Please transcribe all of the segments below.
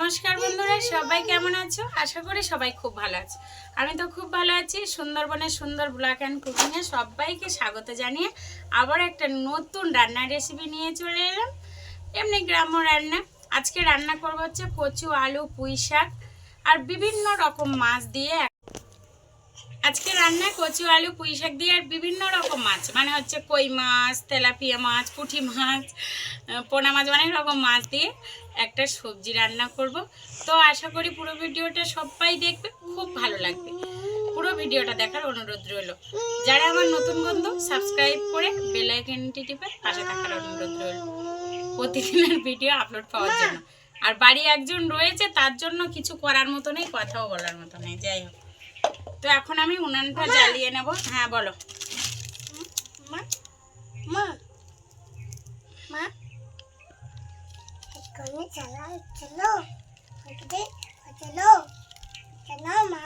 নমস্কার বন্ধুরা, সবাই কেমন আছো? আশা করি সবাই খুব ভালো আছে। আমি তো খুব ভালো আছি। সুন্দরবনের সুন্দর ব্লগ অ্যান্ড কুকিংয়ে সবাইকে স্বাগত জানিয়ে আবার একটা নতুন রান্নার রেসিপি নিয়ে চলে এলাম। এমনি গ্রাম্য রান্না। আজকে রান্না করবো হচ্ছে কচু, আলু, পুঁই শাক আর বিভিন্ন রকম মাছ দিয়ে। আজকে রান্না কচু, আলু, পুঁই শাক দিয়ে আর বিভিন্ন রকম মাছ, মানে হচ্ছে কই মাছ, তেলাপিয়া মাছ, পুঁটি মাছ, পোনা মাছ, অনেক রকম মাছ দিয়ে একটা সবজি রান্না করব। তো আশা করি পুরো ভিডিওটা সবাই দেখবে, খুব ভালো লাগবে। পুরো ভিডিওটা দেখার অনুরোধ রইল। যারা আমার নতুন বন্ধু, সাবস্ক্রাইব করে বেল আইকনটি টিপে পাশে থাকার অনুরোধ রইল প্রতিদিনের ভিডিও আপলোড পাওয়ার জন্য। আর বাড়ি একজন রয়েছে, তার জন্য কিছু করার মতো নেই, কথাও বলার মতো নেই। যাই হোক, তো এখন আমি উনানটা জ্বালিয়ে নেব। হ্যাঁ বলো। মা মা মা এখানে চলো চলো চলো চলো মা।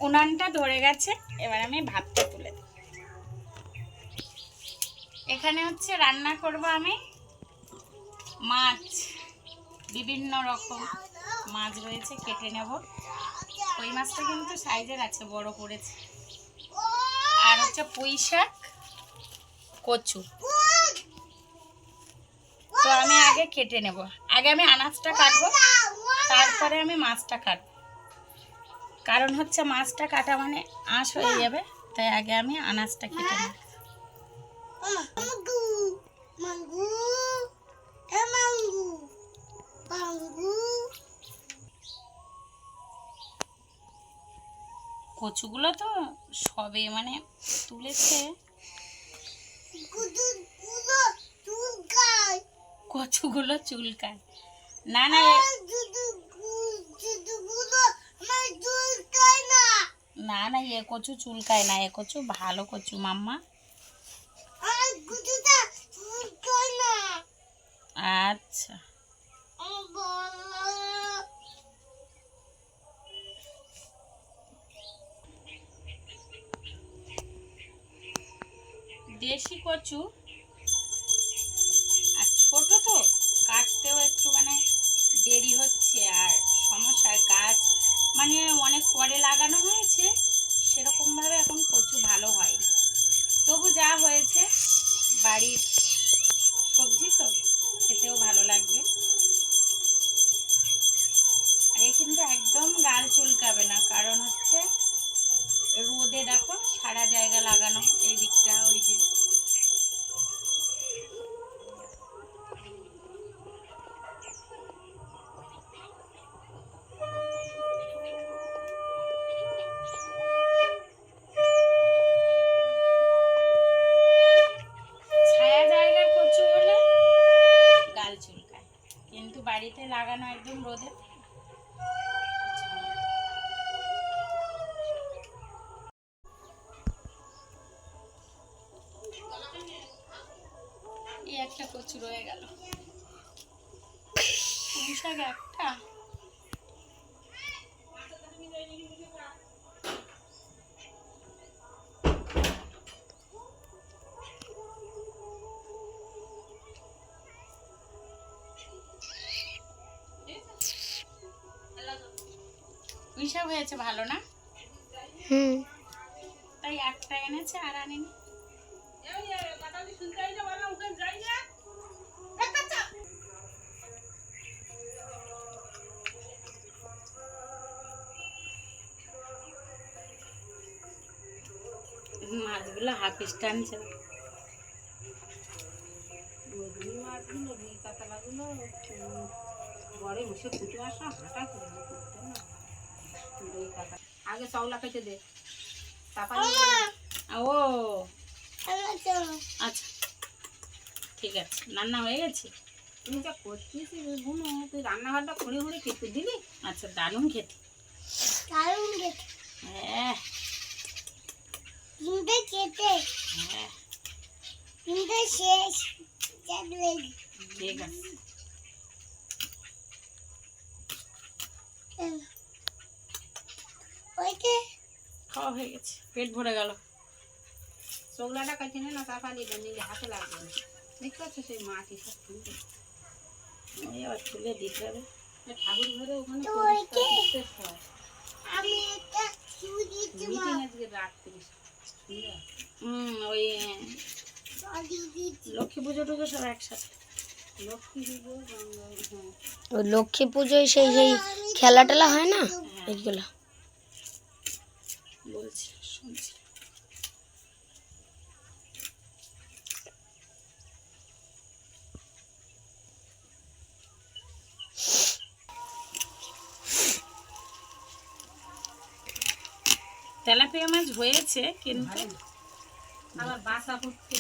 উনানটা ধরে গেছে, এবার আমি ভাতটা তুলে দিই। এখানে হচ্ছে রান্না করব আমি মাছ, বিভিন্ন রকম মাছ রয়েছে, কেটে নেব। ওই মাছটা কিন্তু সাইজের আছে, বড় করেছে। আর হচ্ছে পুঁই শাক, কচু। তো আমি আগে কেটে নেব। আগে আমি আনাজটা কাটবো, তারপরে আমি মাছটা কাটবো। কারণ হচ্ছে মাছটা কাটা মানে আঁশ হয়ে যাবে, তাই আগে আমি আনাজটা কেটে নেব। কচুগুলো তো সবে মানে তুলেছে, কচুগুলো চুলকায়। না না না না, এ কচু চুলকায় না, এ কচু ভালো কচু মাম্মা। আচ্ছা, দেশি কচু আর ছোট তো, কাটতেও একটু মানে দেরি হচ্ছে। আর সমস্যা, গাছ মানে অনেক পরে লাগানো হয়েছে, সেরকমভাবে এখন কচু ভালো হয়নি। তবু যা হয়েছে, বাড়ির সবজি তো খেতেও ভালো লাগবে। আর এ কিন্তু একদম গাল চুলকাবে না, কারণ হচ্ছে রোদে দেখো সারা জায়গা লাগানো, এই দিকটা ওই যে। ছায়া জায়গার কচু হলে গাল চুলকায়, কিন্তু বাড়িতে লাগানো একদম রোদে। এই একটা কচু রয়ে গেল, পুঁই শাক একটা। পুঁই শাক হয়েছে ভালো না? তাই একটা এনেছে আর আনেনি। মাছগুলো হাফিস টানছে। আগে চাউলা খেতে দে, ও আচ্ছা, ঠিক আছে, রান্না হয়ে গেছে। তুমি যা করছিস গুনো, তুই রান্নাঘরটা ঘুরে ঘুরে খেতে দিলি। আচ্ছা, দারুণ খেতে। হ্যাঁ হ্যাঁ, ঠিক আছে। খাওয়া হয়ে গেছে, পেট ভরে গেল। চৌলাটা কাছে নে না, চাপা দিয়ে নিজে হাতে লাগবে না। দেখতে পাচ্ছ সেই মাটি সব এই আবার তুলে দিতে হবে। ঠাকুর ঘরে ওখানে তো পরিষ্কার ওইকে- করতে হয়। আমি এটা শুয়ে দিচ্ছি মা। মিটিং আজকে রাত্রি সন্ধ্যা। ওই সরি দিচ্ছি। লক্ষ্মী পুজো টুজো সব একসাথে। লক্ষ্মী পুজো গঙ্গা, হ্যাঁ ওই লক্ষ্মী পুজোয় সেই সেই খেলা টেলা হয় না হ্যাঁ, এইগুলো। বলছি শুনছি। তেলাপিয়া মাছ হয়েছে কিন্তু আবার বাসা করতে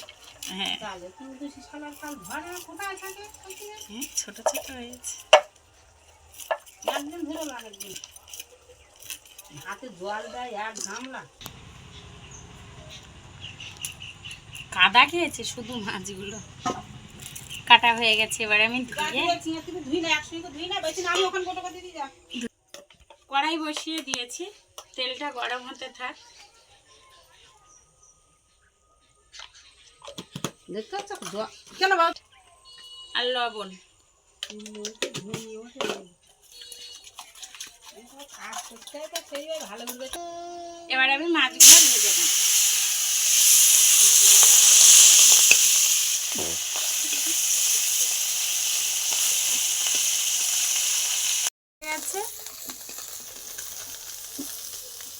হ্যাঁ চালে কিন্তু সে শালার কাল ঘরে কোথায় থাকে হ্যাঁ, ছোট ছোট হয়েছে। একদিন ধরে লাগে হাতে জল দেয় এক গামলা। কাদা খেয়েছে শুধু মাছগুলো। কাটা হয়ে গেছে, এবার আমি ধুয়ে তুমি ধুই না একসঙ্গে ধুই না বেশি না, আমি ওখানে গোটা করে দিয়ে যা। কড়াই বসিয়ে দিয়েছি, তেলটা গরম হতে থাক। দেখতে পাচ্ছ কেন বাবা আর লবণ। কাজ করতে হয় তো সেইভাবে ভালো করে। এবার আমি মাছগুলো ভেজে নেব। ঠিক আছে,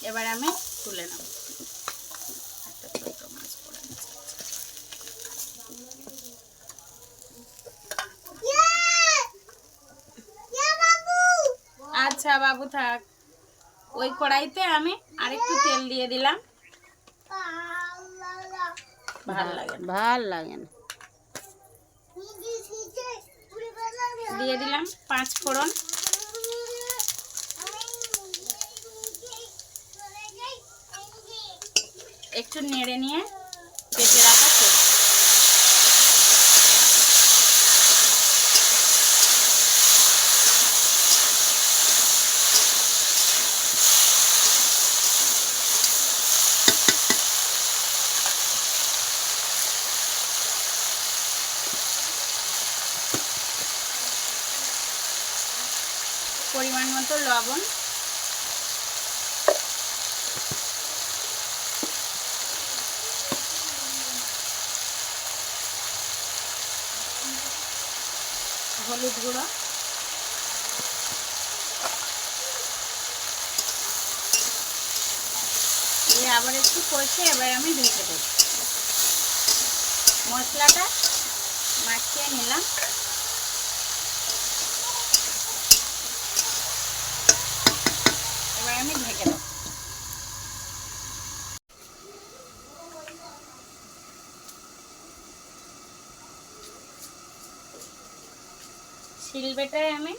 এবার আমি তুলে নেব। একটা ছোট মাছ করে নিচ্ছি। আচ্ছা বাবু থাক। ওই কড়াইতে আমি আরেকটু তেল দিয়ে দিলাম। ভালো লাগে না। ভাল লাগে না। দিয়ে দিলাম 5 ফোড়ন। একটু নেড়ে নিয়ে পেঁচে রাখা তেল। পরিমাণ মতো লবণ, হলুদ গুঁড়ো, দিয়ে আবার একটু কষে এবার আমি ঢেকে দেব। মশলাটা মাখিয়ে নিলাম। এবার আমি ঢেকে দেব। শিলবেটায় আমি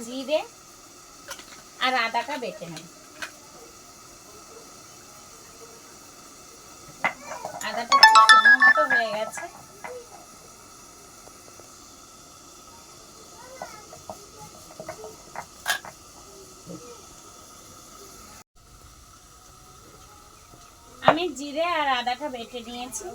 জিরে আর আদাটা বেটে নেব। আদাটা একটু শুকনো মতো হয়ে গেছে। আমি জিরে আর আদাটা বেটে নিয়েছি।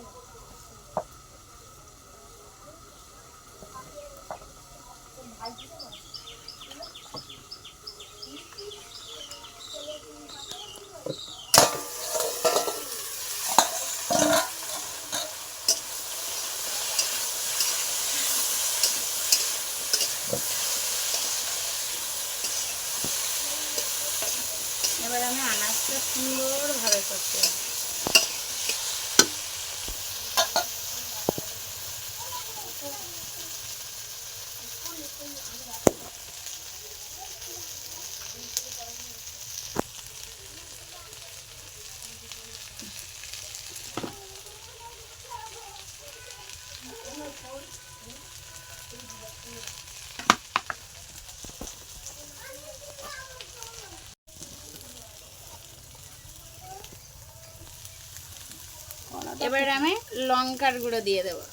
এবার আমি আনাজটা সুন্দরভাবে করতে হবে। এবার আমি লঙ্কার গুঁড়ো দিয়ে দেবো।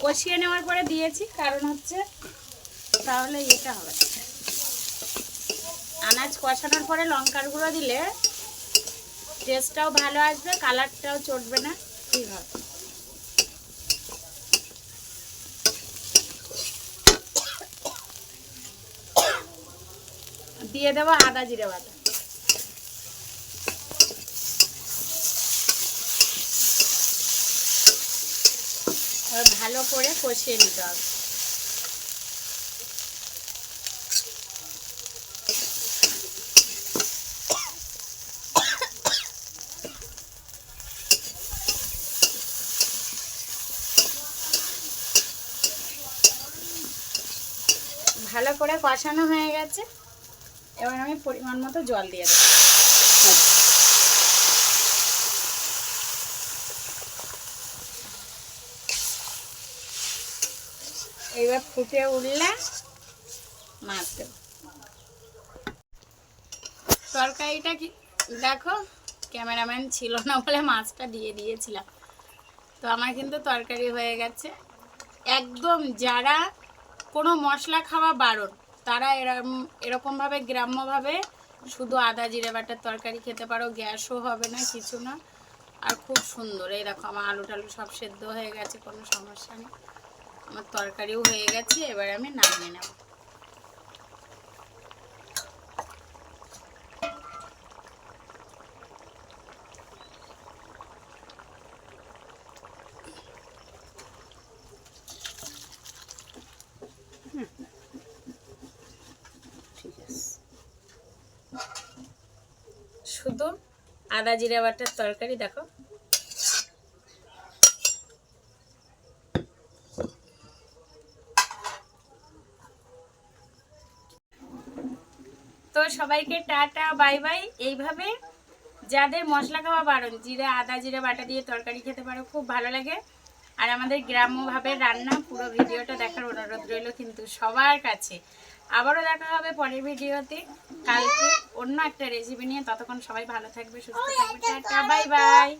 কষিয়ে নেওয়ার পরে দিয়েছি, কারণ হচ্ছে তাহলে এটা হবে। আনাজ কষানোর পরে লঙ্কার গুঁড়ো দিলে টেস্টটাও ভালো আসবে, কালারটাও চটবে না, ঠিক হবে। দিয়ে দেবো আদা জিরে বাটা। এবার ভালো করে কষিয়ে নিতে হবে। ভালো করে কষানো হয়ে গেছে, এবার আমি পরিমাণ মতো জল দিয়ে দেবো। এইবার ফুটে উঠলে মাছ দেব। তরকারিটা কি দেখো, ক্যামেরাম্যান ছিল না বলে মাছটা দিয়ে দিয়েছিলাম। তো আমার কিন্তু তরকারি হয়ে গেছে একদম। যারা কোনো মশলা খাওয়া বারণ তারা এরকমভাবে গ্রাম্যভাবে শুধু আদা জিরে বাটার তরকারি খেতে পারো, গ্যাসও হবে না, কিছু না। আর খুব সুন্দর। এই দেখো আমার আলু টালু সব সেদ্ধ হয়ে গেছে, কোনো সমস্যা নেই। আমার তরকারিও হয়ে গেছে, এবার আমি নামিয়ে নেব। শুধু আদা জিরা বাটার তরকারি দেখো। তো সবাইকে টাটা বাই বাই। এইভাবে যাদের মশলা খাওয়া বারণ জিরা আদা জিরা বাটা দিয়ে তরকারি খেতে পারো, খুব ভালো লাগে। আর আমাদের গ্রাম্যভাবে রান্না পুরো ভিডিওটা দেখার অনুরোধ রইল কিন্তু সবার কাছে। আবারও দেখা হবে পরের ভিডিওতে কালকে অন্য একটা রেসিপি নিয়ে। ততক্ষণ সবাই ভালো থাকবে, সুস্থ থাকবে। Tata bye bye.